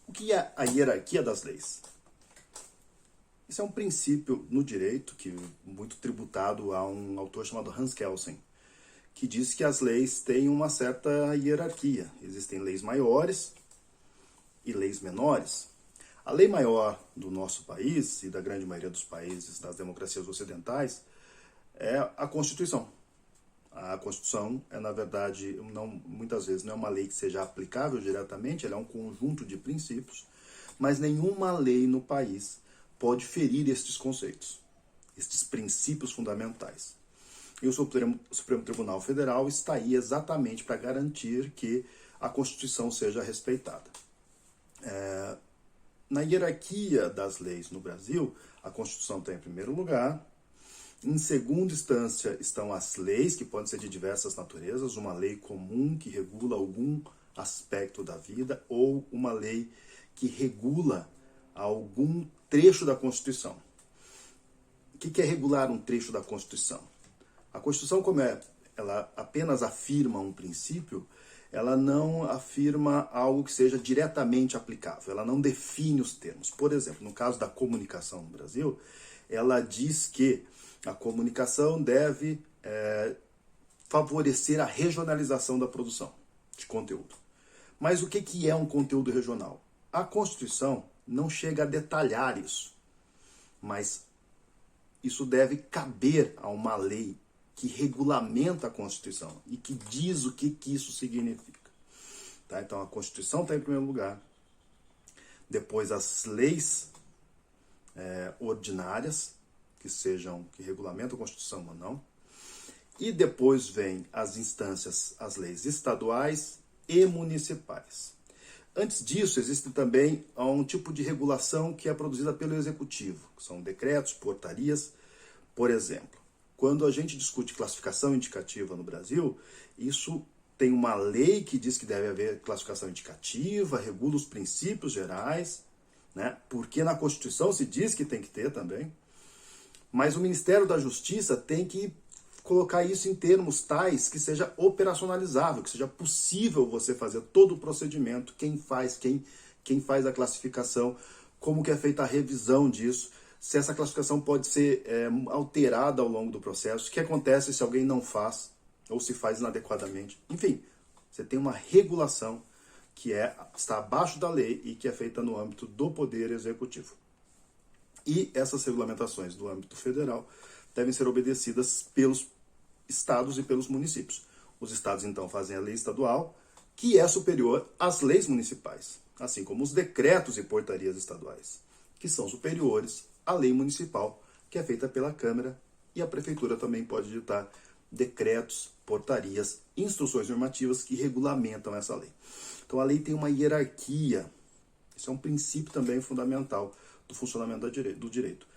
O que é a hierarquia das leis? Isso é um princípio no direito que muito tributado a um autor chamado Hans Kelsen, que diz que as leis têm uma certa hierarquia. Existem leis maiores e leis menores. A lei maior do nosso país e da grande maioria dos países das democracias ocidentais é a Constituição. A Constituição é, na verdade, muitas vezes não é uma lei que seja aplicável diretamente, ela é um conjunto de princípios, mas nenhuma lei no país pode ferir estes conceitos, estes princípios fundamentais. E o Supremo Tribunal Federal está aí exatamente para garantir que a Constituição seja respeitada. Na hierarquia das leis no Brasil, a Constituição está em primeiro lugar. Em segunda instância estão as leis, que podem ser de diversas naturezas, uma lei comum que regula algum aspecto da vida ou uma lei que regula algum trecho da Constituição. O que é regular um trecho da Constituição? A Constituição, como ela apenas afirma um princípio, ela não afirma algo que seja diretamente aplicável, ela não define os termos. Por exemplo, no caso da comunicação no Brasil, ela diz que a comunicação deve favorecer a regionalização da produção de conteúdo. Mas o que é um conteúdo regional? A Constituição não chega a detalhar isso, mas isso deve caber a uma lei que regulamenta a Constituição e que diz o que isso significa. Tá? Então a Constituição está em primeiro lugar, depois as leis ordinárias, que regulamentam a Constituição ou não, e depois vem as instâncias, as leis estaduais e municipais. Antes disso, existe também um tipo de regulação que é produzida pelo Executivo, que são decretos, portarias. Por exemplo, quando a gente discute classificação indicativa no Brasil, isso tem uma lei que diz que deve haver classificação indicativa, regula os princípios gerais, né? Porque na Constituição se diz que tem que ter também, mas o Ministério da Justiça tem que colocar isso em termos tais que seja operacionalizável, que seja possível você fazer todo o procedimento, quem faz a classificação, como que é feita a revisão disso, se essa classificação pode ser alterada ao longo do processo, o que acontece se alguém não faz, ou se faz inadequadamente. Enfim, você tem uma regulação que está abaixo da lei e que é feita no âmbito do Poder Executivo. E essas regulamentações do âmbito federal devem ser obedecidas pelos estados e pelos municípios. Os estados, então, fazem a lei estadual, que é superior às leis municipais, assim como os decretos e portarias estaduais, que são superiores à lei municipal, que é feita pela Câmara, e a Prefeitura também pode editar decretos, portarias, instruções normativas que regulamentam essa lei. Então, a lei tem uma hierarquia. Isso é um princípio também fundamental do funcionamento do direito.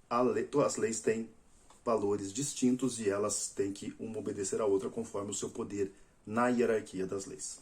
As leis têm valores distintos e elas têm que uma obedecer à outra conforme o seu poder na hierarquia das leis.